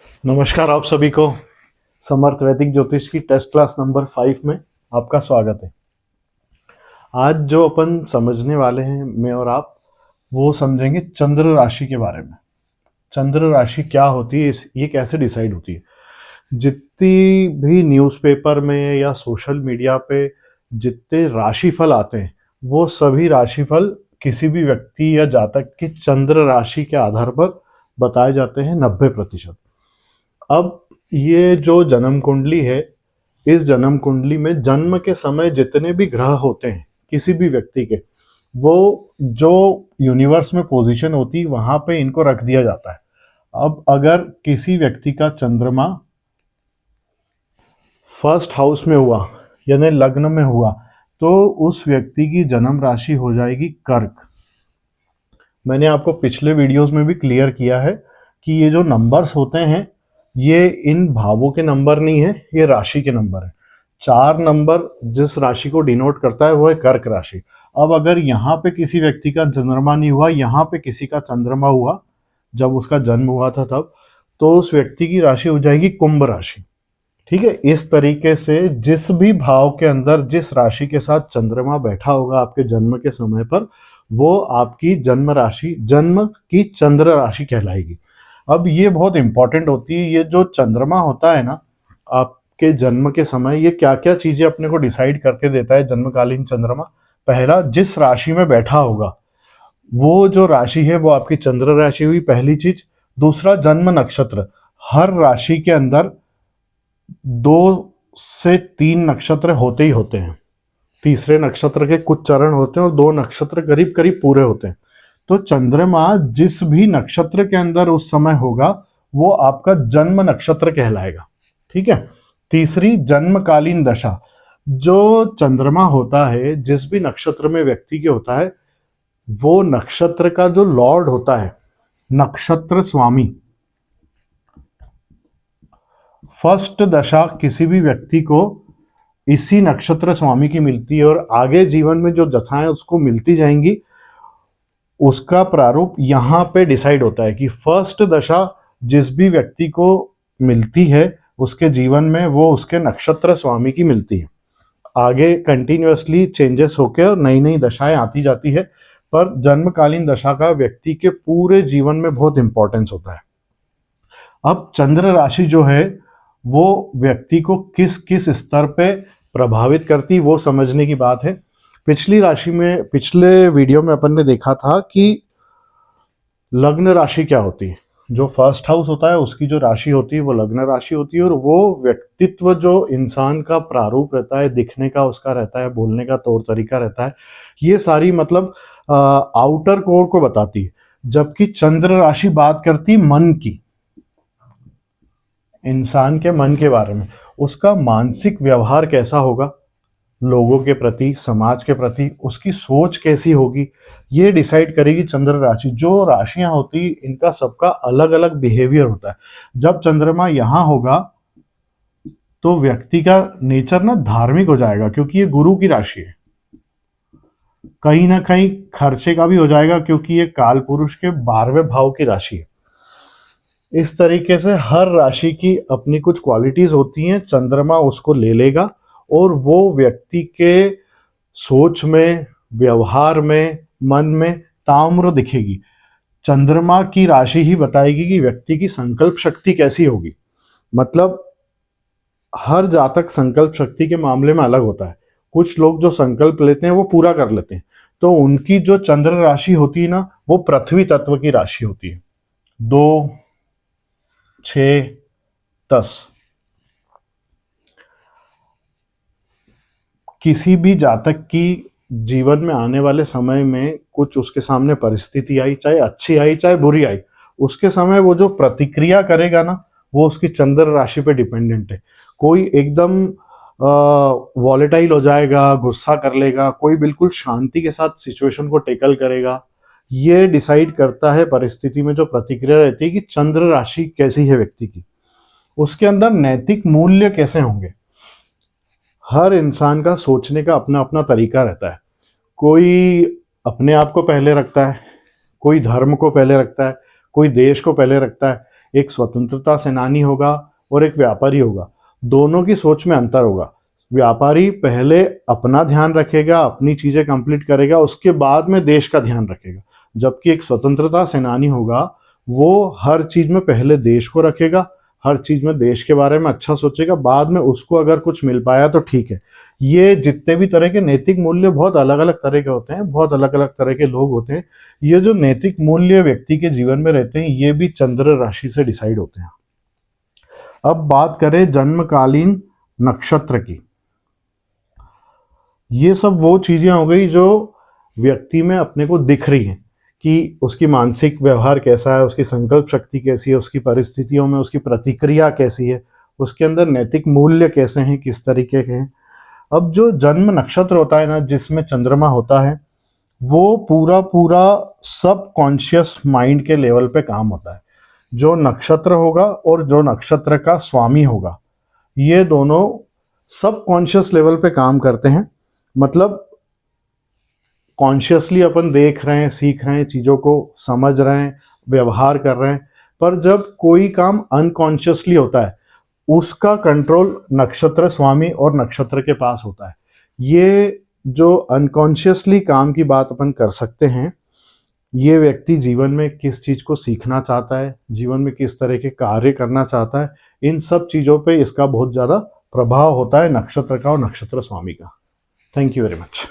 नमस्कार आप सभी को समर्थ वैदिक ज्योतिष की टेस्ट क्लास नंबर 5 में आपका स्वागत है। आज जो अपन समझने वाले हैं मैं और आप वो समझेंगे चंद्र राशि के बारे में। चंद्र राशि क्या होती है, ये कैसे डिसाइड होती है। जितनी भी न्यूज़पेपर में या सोशल मीडिया पे जितने राशिफल आते हैं वो सभी राशिफल किसी भी व्यक्ति या जातक की चंद्र राशि के आधार पर बताए जाते हैं 90%। अब ये जो जन्म कुंडली है, इस जन्म कुंडली में जन्म के समय जितने भी ग्रह होते हैं किसी भी व्यक्ति के, वो जो यूनिवर्स में पोजीशन होती है वहां पे इनको रख दिया जाता है। अब अगर किसी व्यक्ति का चंद्रमा फर्स्ट हाउस में हुआ यानी लग्न में हुआ तो उस व्यक्ति की जन्म राशि हो जाएगी कर्क। मैंने आपको पिछले वीडियोस में भी क्लियर किया है कि ये जो नंबर्स होते हैं ये इन भावों के नंबर नहीं है, ये राशि के नंबर है। 4 नंबर जिस राशि को डिनोट करता है वो है कर्क राशि। अब अगर यहाँ पे किसी व्यक्ति का चंद्रमा नहीं हुआ, यहाँ पे किसी का चंद्रमा हुआ जब उसका जन्म हुआ था तब, तो उस व्यक्ति की राशि हो जाएगी कुंभ राशि। ठीक है, इस तरीके से जिस भी भाव के अंदर जिस राशि के साथ चंद्रमा बैठा होगा आपके जन्म के समय पर, वो आपकी जन्म राशि, जन्म की चंद्र राशि कहलाएगी। अब ये बहुत इंपॉर्टेंट होती है, ये जो चंद्रमा होता है ना आपके जन्म के समय, ये क्या क्या चीजें अपने को डिसाइड करके देता है जन्मकालीन चंद्रमा। पहला, जिस राशि में बैठा होगा वो जो राशि है वो आपकी चंद्र राशि हुई, पहली चीज। दूसरा, जन्म नक्षत्र। हर राशि के अंदर 2 से 3 नक्षत्र होते ही होते हैं। तीसरे नक्षत्र के कुछ चरण होते हैं और 2 नक्षत्र करीब करीब पूरे होते हैं। तो चंद्रमा जिस भी नक्षत्र के अंदर उस समय होगा वो आपका जन्म नक्षत्र कहलाएगा। ठीक है। तीसरी, जन्मकालीन दशा। जो चंद्रमा होता है जिस भी नक्षत्र में व्यक्ति के होता है, वो नक्षत्र का जो लॉर्ड होता है, नक्षत्र स्वामी, फर्स्ट दशा किसी भी व्यक्ति को इसी नक्षत्र स्वामी की मिलती है और आगे जीवन में जो दशाएं उसको मिलती जाएंगी उसका प्रारूप यहाँ पे डिसाइड होता है कि फर्स्ट दशा जिस भी व्यक्ति को मिलती है उसके जीवन में वो उसके नक्षत्र स्वामी की मिलती है। आगे कंटिन्यूअसली चेंजेस होकर नई नई दशाएं आती जाती है, पर जन्मकालीन दशा का व्यक्ति के पूरे जीवन में बहुत इंपॉर्टेंस होता है। अब चंद्र राशि जो है वो व्यक्ति को किस किस स्तर पे प्रभावित करती वो समझने की बात है। पिछले वीडियो में अपन ने देखा था कि लग्न राशि क्या होती है। जो फर्स्ट हाउस होता है उसकी जो राशि होती है वो लग्न राशि होती है और वो व्यक्तित्व जो इंसान का प्रारूप रहता है, दिखने का उसका रहता है, बोलने का तौर तरीका रहता है, ये सारी मतलब आउटर कोर को बताती है। जबकि चंद्र राशि बात करती मन की, इंसान के मन के बारे में, उसका मानसिक व्यवहार कैसा होगा लोगों के प्रति, समाज के प्रति, उसकी सोच कैसी होगी, ये डिसाइड करेगी चंद्र राशि। जो राशियां होती इनका सबका अलग अलग बिहेवियर होता है। जब चंद्रमा यहां होगा तो व्यक्ति का नेचर ना धार्मिक हो जाएगा, क्योंकि ये गुरु की राशि है। कहीं ना कहीं खर्चे का भी हो जाएगा क्योंकि ये काल पुरुष के 12वें भाव की राशि है। इस तरीके से हर राशि की अपनी कुछ क्वालिटीज होती हैं, चंद्रमा उसको ले लेगा और वो व्यक्ति के सोच में, व्यवहार में, मन में ताम्र दिखेगी। चंद्रमा की राशि ही बताएगी कि व्यक्ति की संकल्प शक्ति कैसी होगी। मतलब हर जातक संकल्प शक्ति के मामले में अलग होता है। कुछ लोग जो संकल्प लेते हैं वो पूरा कर लेते हैं, तो उनकी जो चंद्र राशि होती है ना वो पृथ्वी तत्व की राशि होती है। 2, 6, 10। किसी भी जातक की जीवन में आने वाले समय में कुछ उसके सामने परिस्थिति आई, चाहे अच्छी आई चाहे बुरी आई, उसके समय वो जो प्रतिक्रिया करेगा ना वो उसकी चंद्र राशि पे डिपेंडेंट है। कोई एकदम वॉलेटाइल हो जाएगा, गुस्सा कर लेगा, कोई बिल्कुल शांति के साथ सिचुएशन को टेकल करेगा। ये डिसाइड करता है परिस्थिति में जो प्रतिक्रिया रहती है कि चंद्र राशि कैसी है व्यक्ति की, उसके अंदर नैतिक मूल्य कैसे होंगे। हर इंसान का सोचने का अपना अपना तरीका रहता है। कोई अपने आप को पहले रखता है, कोई धर्म को पहले रखता है, कोई देश को पहले रखता है। एक स्वतंत्रता सेनानी होगा और एक व्यापारी होगा, दोनों की सोच में अंतर होगा। व्यापारी पहले अपना ध्यान रखेगा, अपनी चीजें कंप्लीट करेगा, उसके बाद में देश का ध्यान रखेगा। जबकि एक स्वतंत्रता सेनानी होगा, वो हर चीज में पहले देश को रखेगा, हर चीज में देश के बारे में अच्छा सोचेगा, बाद में उसको अगर कुछ मिल पाया तो ठीक है। ये जितने भी तरह के नैतिक मूल्य बहुत अलग अलग तरह के होते हैं, बहुत अलग अलग तरह के लोग होते हैं। ये जो नैतिक मूल्य व्यक्ति के जीवन में रहते हैं, ये भी चंद्र राशि से डिसाइड होते हैं। अब बात करें जन्मकालीन नक्षत्र की। ये सब वो चीजें हो गई जो व्यक्ति में अपने को दिख रही हैं कि उसकी मानसिक व्यवहार कैसा है, उसकी संकल्प शक्ति कैसी है, उसकी परिस्थितियों में उसकी प्रतिक्रिया कैसी है, उसके अंदर नैतिक मूल्य कैसे हैं, किस तरीके के हैं। अब जो जन्म नक्षत्र होता है ना, जिसमें चंद्रमा होता है, वो पूरा पूरा सब कॉन्शियस माइंड के लेवल पे काम होता है। जो नक्षत्र होगा और जो नक्षत्र का स्वामी होगा, ये दोनों सब कॉन्शियस लेवल पे काम करते हैं। मतलब कॉन्शियसली अपन देख रहे हैं, सीख रहे हैं, चीज़ों को समझ रहे हैं, व्यवहार कर रहे हैं। पर जब कोई काम अनकॉन्शियसली होता है, उसका कंट्रोल नक्षत्र स्वामी और नक्षत्र के पास होता है। ये जो अनकॉन्शियसली काम की बात अपन कर सकते हैं, ये व्यक्ति जीवन में किस चीज़ को सीखना चाहता है, जीवन में किस तरह के कार्य करना चाहता है, इन सब चीज़ों पे इसका बहुत ज़्यादा प्रभाव होता है, नक्षत्र का और नक्षत्र स्वामी का। Thank you very much.